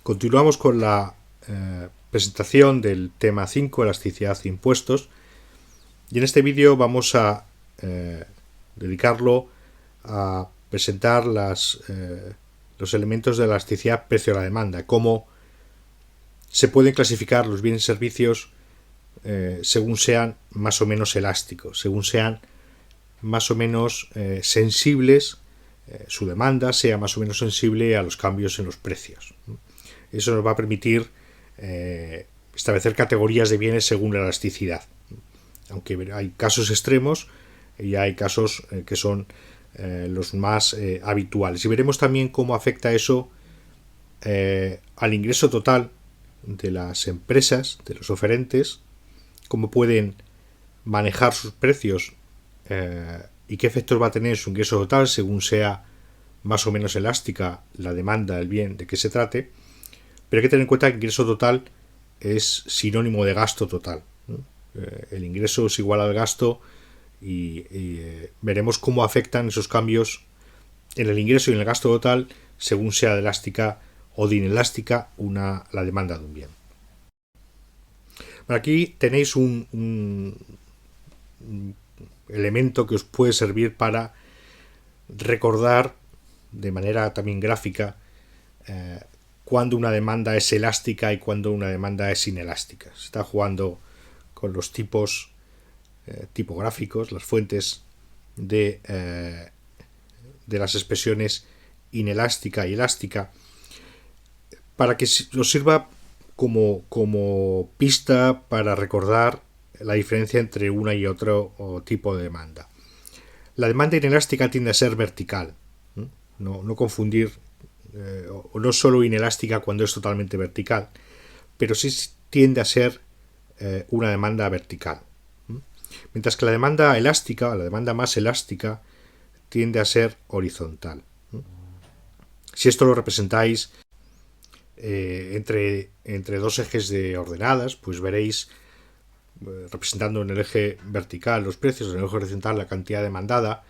Continuamos con la presentación del tema 5, elasticidad e impuestos, y en este vídeo vamos a dedicarlo a presentar los elementos de la elasticidad precio a la demanda, cómo se pueden clasificar los bienes y servicios según sean más o menos elásticos, según sean más o menos sensibles, su demanda sea más o menos sensible a los cambios en los precios. Eso nos va a permitir establecer categorías de bienes según la elasticidad. Aunque hay casos extremos y hay casos que son los más habituales. Y veremos también cómo afecta eso al ingreso total de las empresas, de los oferentes, cómo pueden manejar sus precios y qué efectos va a tener su ingreso total según sea más o menos elástica la demanda del bien de que se trate. Pero hay que tener en cuenta que el ingreso total es sinónimo de gasto total. El ingreso es igual al gasto y veremos cómo afectan esos cambios en el ingreso y en el gasto total según sea de elástica o de inelástica la demanda de un bien. Aquí tenéis un elemento que os puede servir para recordar de manera también gráfica cuando una demanda es elástica y cuando una demanda es inelástica. Se está jugando con los tipos tipográficos, las fuentes de las expresiones inelástica y elástica, para que os sirva como pista para recordar la diferencia entre una y otro tipo de demanda. La demanda inelástica tiende a ser vertical, no confundir, o no solo inelástica cuando es totalmente vertical, pero sí tiende a ser una demanda vertical. Mientras que la demanda elástica, la demanda más elástica, tiende a ser horizontal. Si esto lo representáis entre dos ejes de ordenadas, pues veréis representando en el eje vertical los precios, en el eje horizontal la cantidad demandada,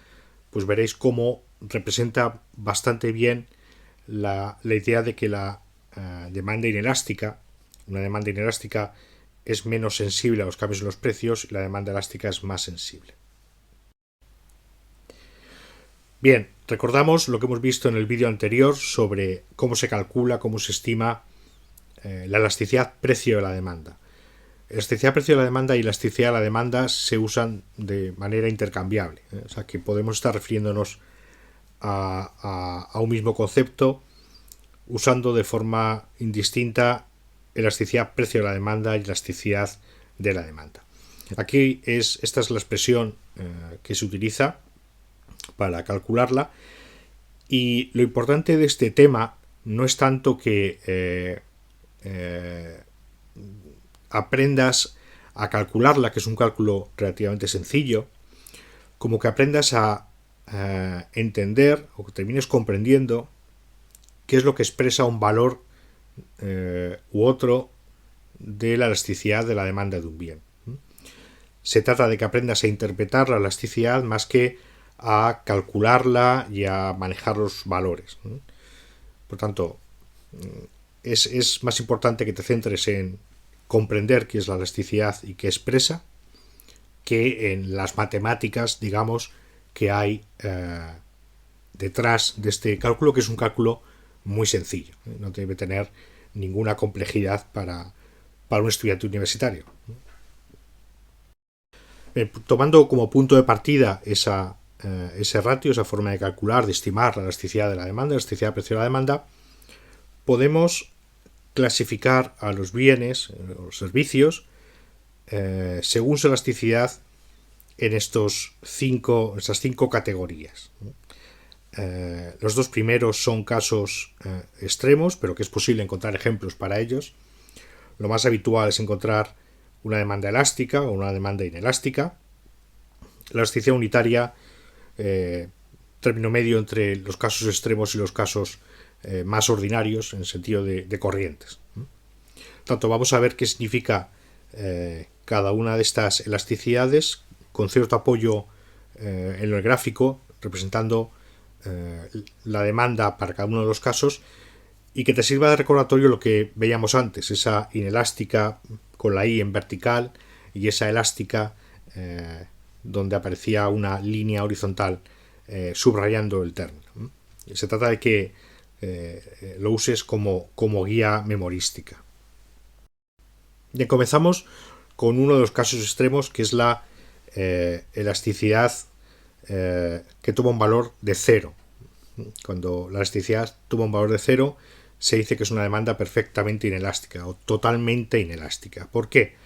pues veréis cómo representa bastante bien la idea de que la demanda inelástica, una demanda inelástica es menos sensible a los cambios en los precios y la demanda elástica es más sensible. Bien, recordamos lo que hemos visto en el vídeo anterior sobre cómo se calcula, cómo se estima la elasticidad precio de la demanda. Elasticidad precio de la demanda y elasticidad de la demanda se usan de manera intercambiable, o sea que podemos estar refiriéndonos a un mismo concepto usando de forma indistinta elasticidad precio de la demanda y elasticidad de la demanda. Aquí esta es la expresión que se utiliza para calcularla, y lo importante de este tema no es tanto que aprendas a calcularla, que es un cálculo relativamente sencillo, como que aprendas a entender o que termines comprendiendo qué es lo que expresa un valor u otro de la elasticidad de la demanda de un bien. Se trata de que aprendas a interpretar la elasticidad más que a calcularla y a manejar los valores. Por tanto, es más importante que te centres en comprender qué es la elasticidad y qué expresa, que en las matemáticas, digamos, que hay detrás de este cálculo, que es un cálculo muy sencillo. No debe tener ninguna complejidad para un estudiante universitario. Tomando como punto de partida ese ratio, esa forma de calcular, de estimar la elasticidad de la demanda, la elasticidad precio de la demanda, podemos clasificar a los bienes, los servicios, según su elasticidad en estas cinco categorías. Los dos primeros son casos extremos, pero que es posible encontrar ejemplos para ellos. Lo más habitual es encontrar una demanda elástica o una demanda inelástica. La elasticidad unitaria, término medio entre los casos extremos y los casos más ordinarios en el sentido de corrientes. Tanto vamos a ver qué significa cada una de estas elasticidades con cierto apoyo en el gráfico representando la demanda para cada uno de los casos, y que te sirva de recordatorio lo que veíamos antes, esa inelástica con la I en vertical y esa elástica donde aparecía una línea horizontal subrayando el término. Se trata de que lo uses como guía memorística. Y comenzamos con uno de los casos extremos, que es la elasticidad que toma un valor de 0. Cuando la elasticidad toma un valor de 0, se dice que es una demanda perfectamente inelástica o totalmente inelástica. ¿Por qué?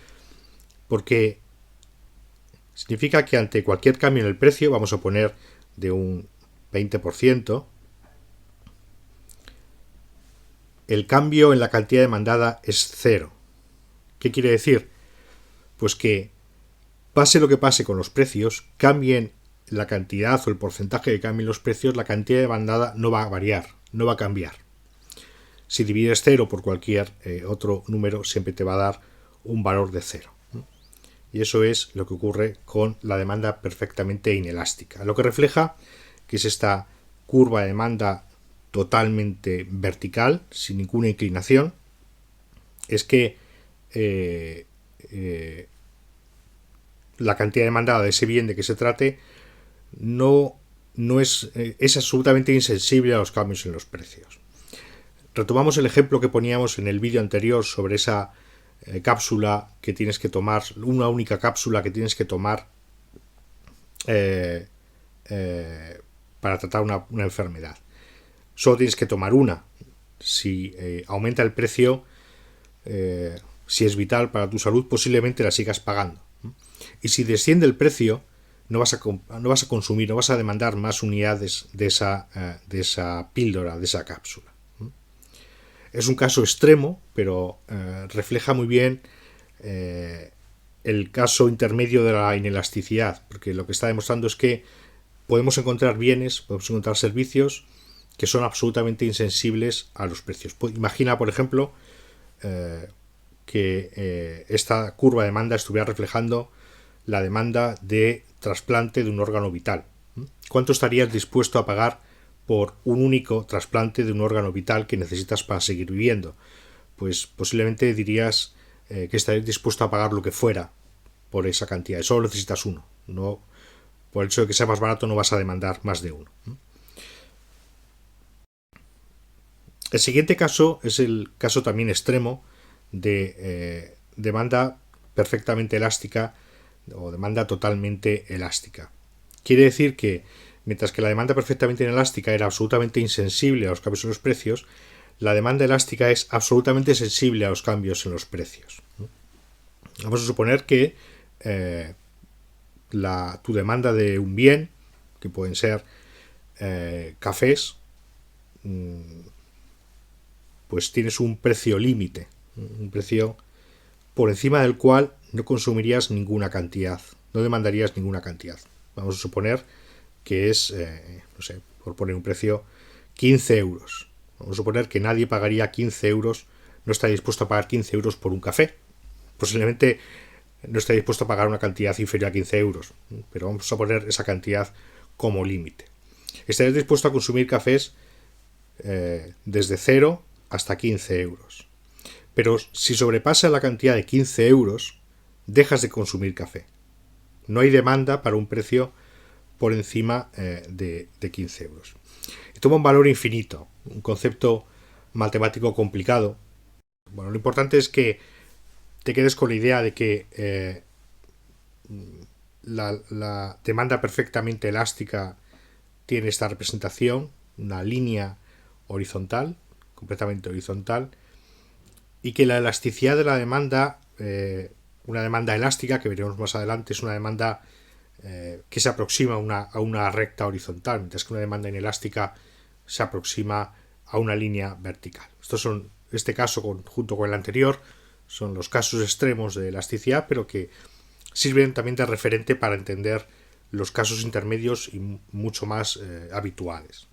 Porque significa que ante cualquier cambio en el precio, vamos a poner de un 20%, el cambio en la cantidad demandada es 0. ¿Qué quiere decir? Pues que pase lo que pase con los precios, cambien la cantidad o el porcentaje que cambien los precios, la cantidad demandada no va a variar, no va a cambiar. Si divides 0 por cualquier otro número, siempre te va a dar un valor de 0. Y eso es lo que ocurre con la demanda perfectamente inelástica. Lo que refleja que es esta curva de demanda totalmente vertical, sin ninguna inclinación, es que la cantidad demandada de ese bien de que se trate no es absolutamente insensible a los cambios en los precios. Retomamos el ejemplo que poníamos en el vídeo anterior sobre esa cápsula que tienes que tomar, una única cápsula que tienes que tomar para tratar una enfermedad. Solo tienes que tomar una. Si aumenta el precio, si es vital para tu salud, posiblemente la sigas pagando. Y si desciende el precio, no vas a consumir, no vas a demandar más unidades de esa píldora, de esa cápsula. Es un caso extremo, pero refleja muy bien el caso intermedio de la inelasticidad, porque lo que está demostrando es que podemos encontrar bienes, podemos encontrar servicios que son absolutamente insensibles a los precios. Imagina, por ejemplo, que esta curva de demanda estuviera reflejando la demanda de trasplante de un órgano vital. ¿Cuánto estarías dispuesto a pagar por un único trasplante de un órgano vital que necesitas para seguir viviendo? Pues posiblemente dirías que estarías dispuesto a pagar lo que fuera por esa cantidad. Y solo necesitas uno. No, por el hecho de que sea más barato no vas a demandar más de uno. El siguiente caso es el caso también extremo de demanda perfectamente elástica o demanda totalmente elástica. Quiere decir que mientras que la demanda perfectamente inelástica era absolutamente insensible a los cambios en los precios, la demanda elástica es absolutamente sensible a los cambios en los precios. Vamos a suponer que tu demanda de un bien, que pueden ser cafés, pues tienes un precio límite, un precio por encima del cual no consumirías ninguna cantidad, no demandarías ninguna cantidad. Vamos a suponer que es, no sé, por poner un precio, 15 euros. Vamos a suponer que nadie pagaría 15 euros, no está dispuesto a pagar 15 euros por un café. Posiblemente no está dispuesto a pagar una cantidad inferior a 15 euros, pero vamos a poner esa cantidad como límite. Estarías dispuesto a consumir cafés desde 0 hasta 15 euros. Pero si sobrepasa la cantidad de 15 euros, dejas de consumir café. No hay demanda para un precio por encima de 15 euros. Y toma un valor infinito, un concepto matemático complicado. Bueno, lo importante es que te quedes con la idea de que la demanda perfectamente elástica tiene esta representación, una línea horizontal, completamente horizontal, y que la elasticidad de la demanda, una demanda elástica que veremos más adelante, es una demanda que se aproxima a una recta horizontal, mientras que una demanda inelástica se aproxima a una línea vertical. Este caso, junto con el anterior, son los casos extremos de elasticidad, pero que sirven también de referente para entender los casos intermedios y mucho más habituales.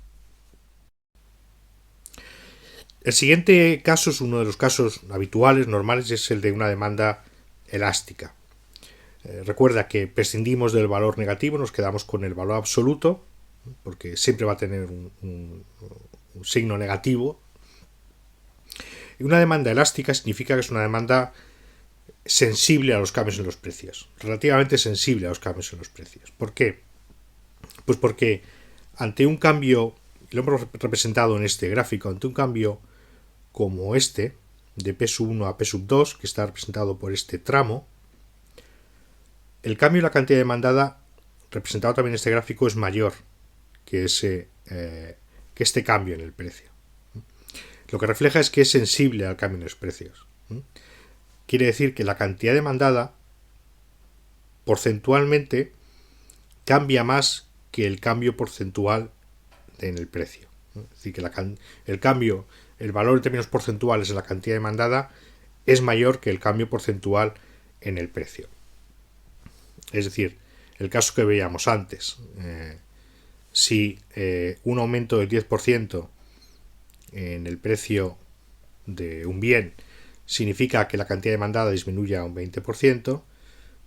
El siguiente caso es uno de los casos habituales, normales, es el de una demanda elástica. Recuerda que prescindimos del valor negativo, nos quedamos con el valor absoluto, porque siempre va a tener un signo negativo. Y una demanda elástica significa que es una demanda sensible a los cambios en los precios, relativamente sensible a los cambios en los precios. ¿Por qué? Pues porque ante un cambio, lo hemos representado en este gráfico, ante un cambio como este, de P1 a P2, que está representado por este tramo, el cambio en la cantidad demandada, representado también en este gráfico, es mayor que este cambio en el precio. Lo que refleja es que es sensible al cambio en los precios. Quiere decir que la cantidad demandada, porcentualmente, cambia más que el cambio porcentual en el precio. Es decir, que el cambio, el valor en términos porcentuales en la cantidad demandada es mayor que el cambio porcentual en el precio. Es decir, el caso que veíamos antes, si un aumento del 10% en el precio de un bien significa que la cantidad demandada disminuya un 20%,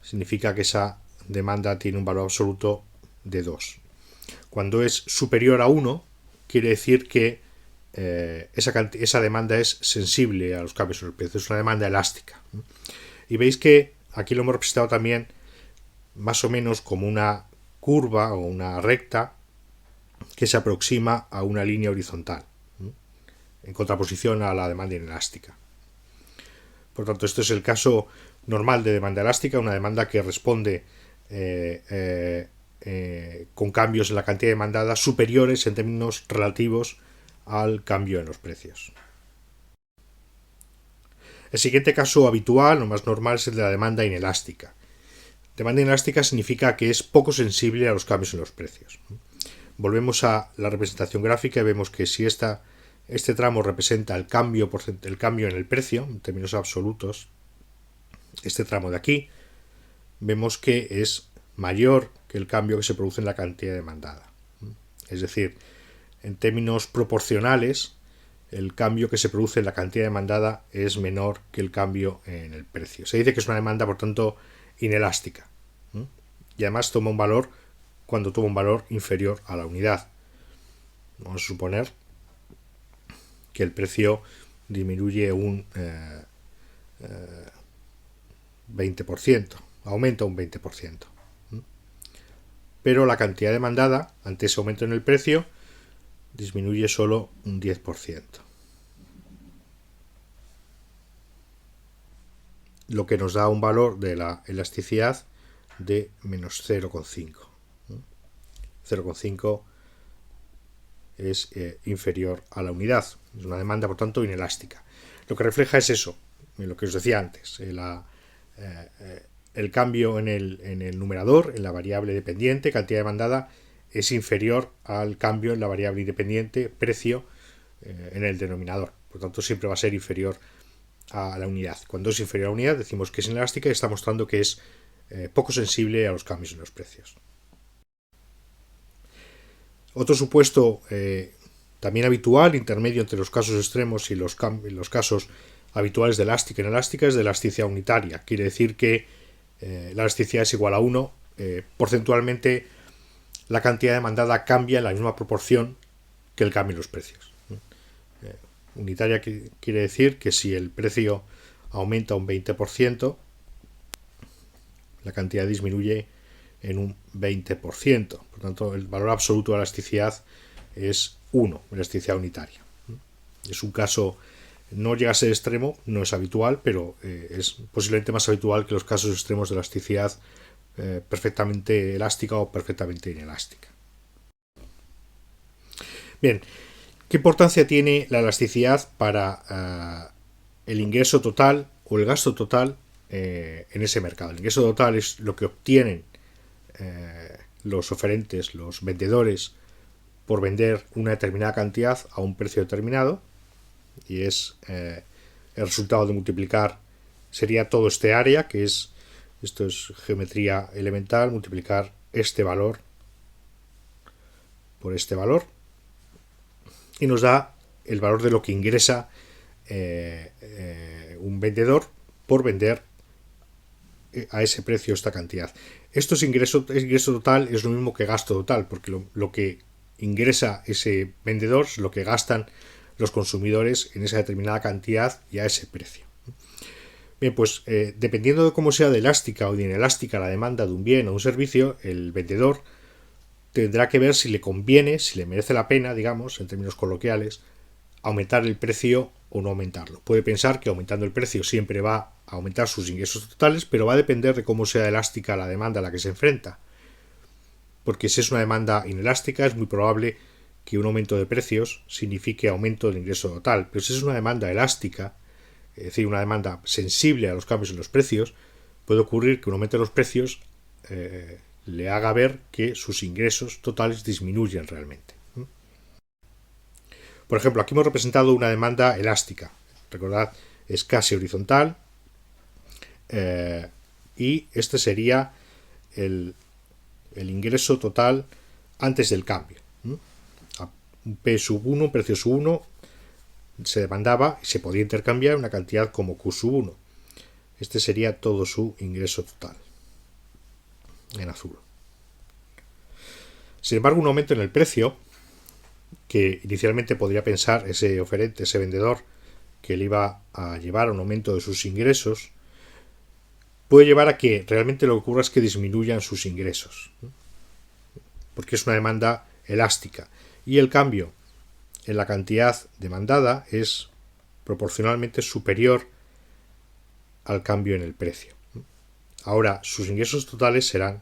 significa que esa demanda tiene un valor absoluto de 2. Cuando es superior a 1, quiere decir que esa demanda es sensible a los cambios en el precio, es una demanda elástica. Y veis que aquí lo hemos representado también más o menos como una curva o una recta que se aproxima a una línea horizontal, en contraposición a la demanda inelástica. Por tanto, esto es el caso normal de demanda elástica, una demanda que responde con cambios en la cantidad demandada superiores en términos relativos al cambio en los precios. El siguiente caso habitual o más normal es el de la demanda inelástica. Demanda inelástica significa que es poco sensible a los cambios en los precios. Volvemos a la representación gráfica y vemos que si este tramo representa el cambio en el precio, en términos absolutos, este tramo de aquí, vemos que es mayor que el cambio que se produce en la cantidad demandada. Es decir, en términos proporcionales, el cambio que se produce en la cantidad demandada es menor que el cambio en el precio. Se dice que es una demanda, por tanto, inelástica. Y además cuando toma un valor inferior a la unidad. Vamos a suponer que el precio disminuye un 20%, aumenta un 20%. Pero la cantidad demandada, ante ese aumento en el precio, disminuye solo un 10%. Lo que nos da un valor de la elasticidad de menos 0,5. 0,5 es inferior a la unidad. Es una demanda, por tanto, inelástica. Lo que refleja es eso, lo que os decía antes. El cambio en el numerador, en la variable dependiente, cantidad demandada, es inferior al cambio en la variable independiente, precio, en el denominador. Por tanto, siempre va a ser inferior a la unidad. Cuando es inferior a la unidad, decimos que es inelástica y está mostrando que es poco sensible a los cambios en los precios. Otro supuesto también habitual, intermedio entre los casos extremos y los casos habituales de elástica e inelástica, es de elasticidad unitaria. Quiere decir que la elasticidad es igual a 1. Porcentualmente, la cantidad demandada cambia en la misma proporción que el cambio en los precios. Unitaria quiere decir que si el precio aumenta un 20%, la cantidad disminuye en un 20%. Por tanto, el valor absoluto de la elasticidad es 1, elasticidad unitaria. Es un caso, no llega a ser extremo, no es habitual, pero es posiblemente más habitual que los casos extremos de elasticidad perfectamente elástica o perfectamente inelástica. Bien, ¿qué importancia tiene la elasticidad para el ingreso total o el gasto total en ese mercado? El ingreso total es lo que obtienen los oferentes, los vendedores, por vender una determinada cantidad a un precio determinado, y es el resultado de multiplicar, sería todo este área, que esto es geometría elemental, multiplicar este valor por este valor, y nos da el valor de lo que ingresa un vendedor por vender a ese precio esta cantidad. Esto es ingreso total, es lo mismo que gasto total, porque lo que ingresa ese vendedor es lo que gastan los consumidores en esa determinada cantidad y a ese precio. Bien, pues dependiendo de cómo sea de elástica o de inelástica la demanda de un bien o un servicio, el vendedor tendrá que ver si le conviene, si le merece la pena, digamos, en términos coloquiales, aumentar el precio o no aumentarlo. Puede pensar que aumentando el precio siempre va a aumentar sus ingresos totales, pero va a depender de cómo sea elástica la demanda a la que se enfrenta. Porque si es una demanda inelástica, es muy probable que un aumento de precios signifique aumento del ingreso total. Pero si es una demanda elástica, es decir, una demanda sensible a los cambios en los precios, puede ocurrir que un aumento de los precios le haga ver que sus ingresos totales disminuyen realmente. Por ejemplo, aquí hemos representado una demanda elástica. Recordad, es casi horizontal y este sería el ingreso total antes del cambio. Un P sub 1, un precio sub 1, se demandaba y se podía intercambiar una cantidad como Q sub 1. Este sería todo su ingreso total en azul. Sin embargo, un aumento en el precio, que inicialmente podría pensar ese oferente, ese vendedor, que le iba a llevar a un aumento de sus ingresos, puede llevar a que realmente lo que ocurra es que disminuyan sus ingresos, porque es una demanda elástica y el cambio en la cantidad demandada es proporcionalmente superior al cambio en el precio. Ahora, sus ingresos totales serán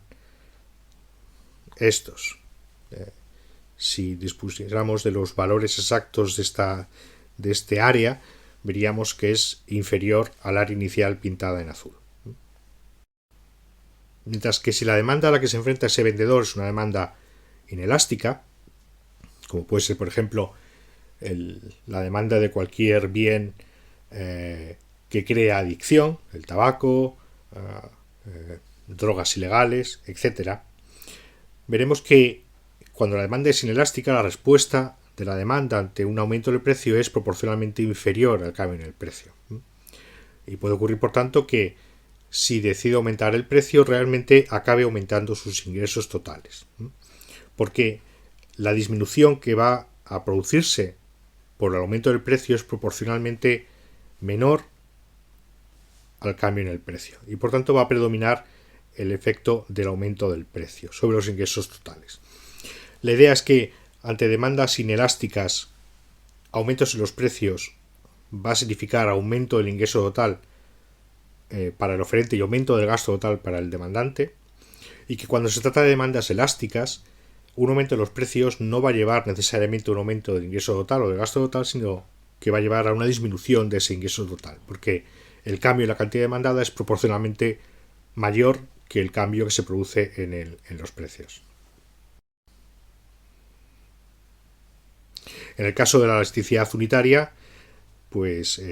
estos. Si dispusiéramos de los valores exactos de este área, veríamos que es inferior al área inicial pintada en azul. Mientras que si la demanda a la que se enfrenta ese vendedor es una demanda inelástica, como puede ser, por ejemplo, la demanda de cualquier bien que crea adicción, el tabaco, drogas ilegales, etc., veremos que cuando la demanda es inelástica, la respuesta de la demanda ante un aumento del precio es proporcionalmente inferior al cambio en el precio. Y puede ocurrir, por tanto, que si decide aumentar el precio, realmente acabe aumentando sus ingresos totales. Porque la disminución que va a producirse por el aumento del precio es proporcionalmente menor al cambio en el precio. Y por tanto va a predominar el efecto del aumento del precio sobre los ingresos totales. La idea es que ante demandas inelásticas, aumentos en los precios va a significar aumento del ingreso total para el oferente y aumento del gasto total para el demandante, y que cuando se trata de demandas elásticas, un aumento de los precios no va a llevar necesariamente a un aumento del ingreso total o del gasto total, sino que va a llevar a una disminución de ese ingreso total, porque el cambio en la cantidad demandada es proporcionalmente mayor que el cambio que se produce en los precios. En el caso de la elasticidad unitaria, pues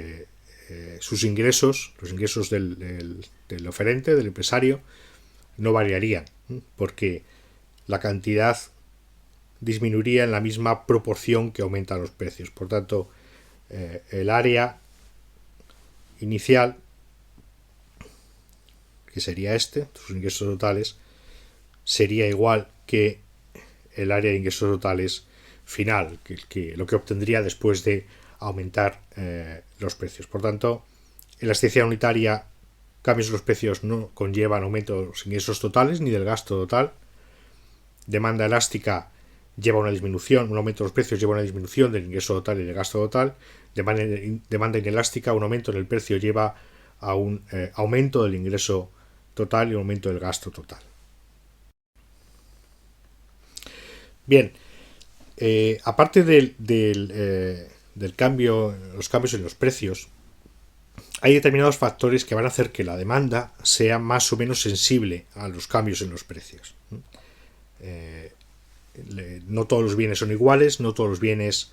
sus ingresos, los ingresos del oferente, del empresario, no variarían, porque la cantidad disminuiría en la misma proporción que aumentan los precios. Por tanto, el área inicial, que sería sus ingresos totales, sería igual que el área de ingresos totales final, que lo que obtendría después de aumentar los precios. Por tanto, elasticidad unitaria, cambios en los precios no conllevan aumento de los ingresos totales ni del gasto total. Demanda elástica lleva una disminución, un aumento de los precios lleva una disminución del ingreso total y del gasto total. Demanda inelástica, un aumento en el precio lleva a un aumento del ingreso total y un aumento del gasto total. Bien, aparte del cambio, los cambios en los precios, hay determinados factores que van a hacer que la demanda sea más o menos sensible a los cambios en los precios. No todos los bienes son iguales, no todos los bienes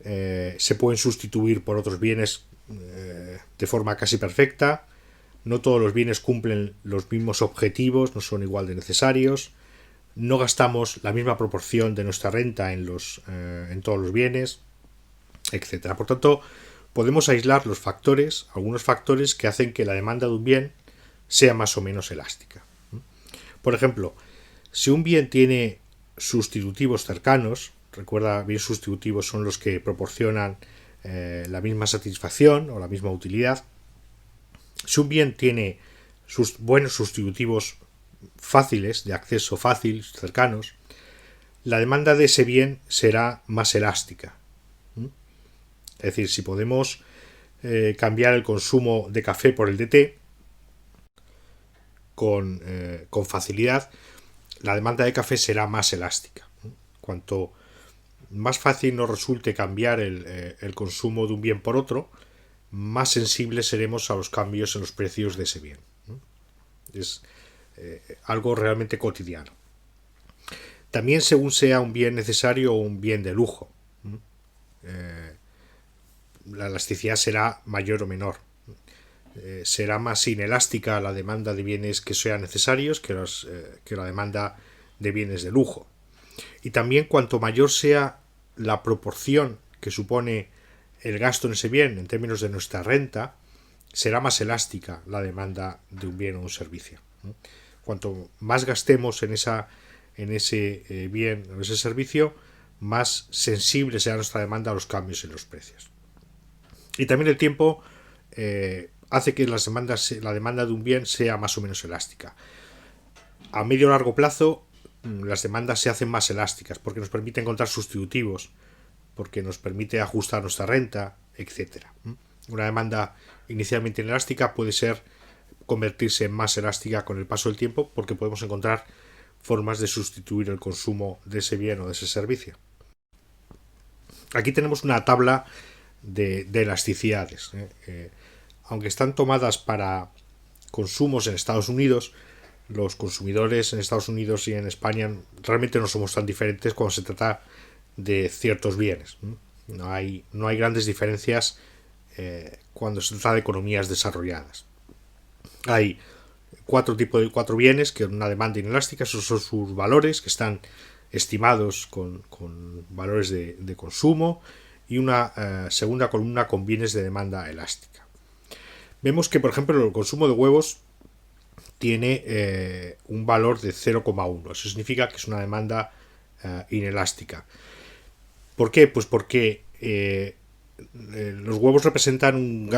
se pueden sustituir por otros bienes de forma casi perfecta, no todos los bienes cumplen los mismos objetivos, no son igual de necesarios, no gastamos la misma proporción de nuestra renta en todos los bienes, etc. Por tanto, podemos aislar algunos factores que hacen que la demanda de un bien sea más o menos elástica. Por ejemplo, si un bien tiene sustitutivos cercanos, Recuerda, bienes sustitutivos son los que proporcionan la misma satisfacción o la misma utilidad. Si un bien tiene sus buenos sustitutivos fáciles, de acceso fácil, cercanos, la demanda de ese bien será más elástica. Es decir, si podemos cambiar el consumo de café por el de té con facilidad, la demanda de café será más elástica. Cuanto más fácil nos resulte cambiar el consumo de un bien por otro, más sensibles seremos a los cambios en los precios de ese bien. Es algo realmente cotidiano. También según sea un bien necesario o un bien de lujo, la elasticidad será mayor o menor. Será más inelástica la demanda de bienes que sean necesarios que la demanda de bienes de lujo. Y también cuanto mayor sea la proporción que supone el gasto en ese bien en términos de nuestra renta, será más elástica la demanda de un bien o un servicio. Cuanto más gastemos en ese bien o ese servicio, más sensible será nuestra demanda a los cambios en los precios. Y también el tiempo hace que la demanda de un bien sea más o menos elástica. A medio o largo plazo, las demandas se hacen más elásticas porque nos permite encontrar sustitutivos, porque nos permite ajustar nuestra renta, etc. Una demanda inicialmente inelástica puede convertirse en más elástica con el paso del tiempo porque podemos encontrar formas de sustituir el consumo de ese bien o de ese servicio. Aquí tenemos una tabla de elasticidades. Aunque están tomadas para consumos en Estados Unidos, los consumidores en Estados Unidos y en España realmente no somos tan diferentes cuando se trata de ciertos bienes. No hay grandes diferencias cuando se trata de economías desarrolladas. Hay cuatro bienes que una demanda inelástica, esos son sus valores que están estimados con valores de consumo, y una segunda columna con bienes de demanda elástica. Vemos que, por ejemplo, el consumo de huevos tiene un valor de 0,1. Eso significa que es una demanda inelástica. ¿Por qué? Pues porque los huevos representan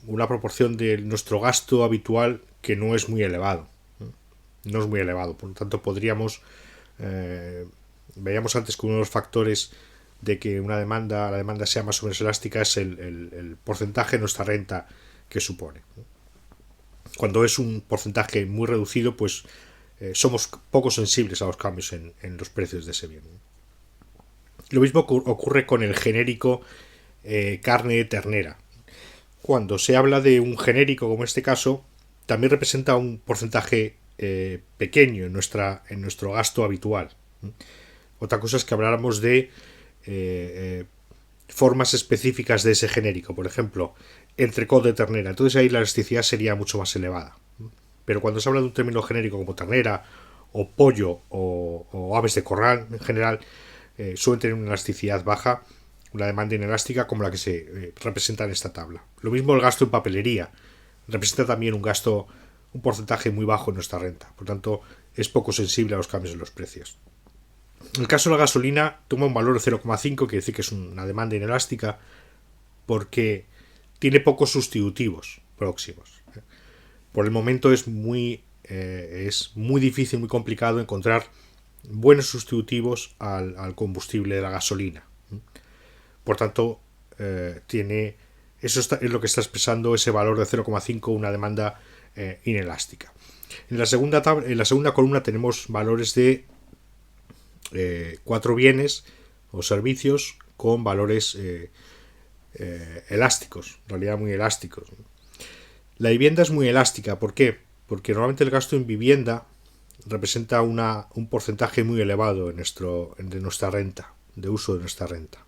una proporción de nuestro gasto habitual que no es muy elevado. No es muy elevado. Por lo tanto, veíamos antes que uno de los factores de que la demanda sea más o menos elástica es el porcentaje de nuestra renta que supone. Cuando es un porcentaje muy reducido, pues somos poco sensibles a los cambios en los precios de ese bien. Lo mismo ocurre con el genérico carne ternera. Cuando se habla de un genérico como este caso, también representa un porcentaje pequeño en nuestro gasto habitual. Otra cosa es que habláramos de formas específicas de ese genérico, por ejemplo, entrecot de ternera. Entonces ahí la elasticidad sería mucho más elevada. Pero cuando se habla de un término genérico como ternera o pollo o aves de corral en general, suelen tener una elasticidad baja, una demanda inelástica como la que se representa en esta tabla. Lo mismo el gasto en papelería. Representa también un porcentaje muy bajo en nuestra renta. Por tanto, es poco sensible a los cambios en los precios. En el caso de la gasolina, toma un valor de 0,5, que dice que es una demanda inelástica, porque tiene pocos sustitutivos próximos. Por el momento es muy difícil, muy complicado encontrar buenos sustitutivos al combustible de la gasolina. Por tanto, eso es lo que está expresando ese valor de 0,5, una demanda inelástica. En la segunda columna tenemos valores de 4 bienes o servicios con valores elásticos, en realidad muy elásticos. La vivienda es muy elástica. ¿Por qué? Porque normalmente el gasto en vivienda representa un porcentaje muy elevado de nuestra renta, de uso de nuestra renta.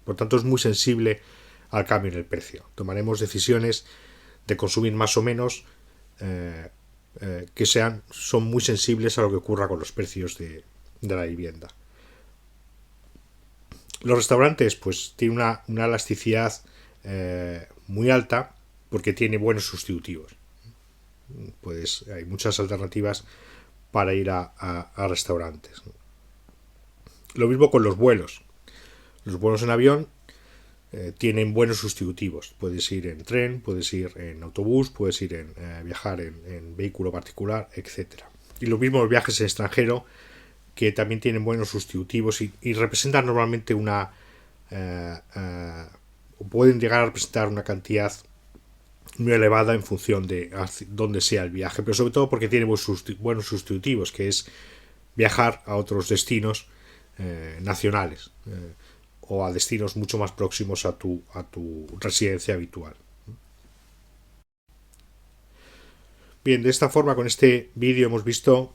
Por tanto, es muy sensible al cambio en el precio. Tomaremos decisiones de consumir más o menos que son muy sensibles a lo que ocurra con los precios de la vivienda. Los restaurantes pues tienen una elasticidad muy alta porque tiene buenos sustitutivos. Pues hay muchas alternativas para ir a restaurantes. Lo mismo con los vuelos. Los vuelos en avión tienen buenos sustitutivos. Puedes ir en tren, puedes ir en autobús, puedes ir en viajar en vehículo particular, etc. Y los mismos viajes en extranjero, que también tienen buenos sustitutivos y representan normalmente o pueden llegar a representar una cantidad muy elevada en función de dónde sea el viaje, pero sobre todo porque tiene buenos sustitutivos, que es viajar a otros destinos nacionales o a destinos mucho más próximos a tu residencia habitual. Bien, de esta forma, con este vídeo hemos visto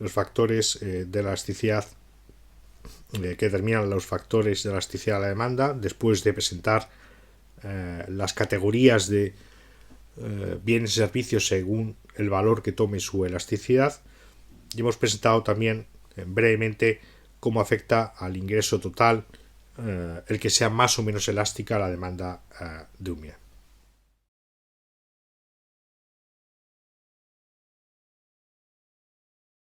los factores de elasticidad que determinan los factores de elasticidad de la demanda, después de presentar las categorías de bienes y servicios según el valor que tome su elasticidad, y hemos presentado también brevemente cómo afecta al ingreso total el que sea más o menos elástica la demanda de un bien.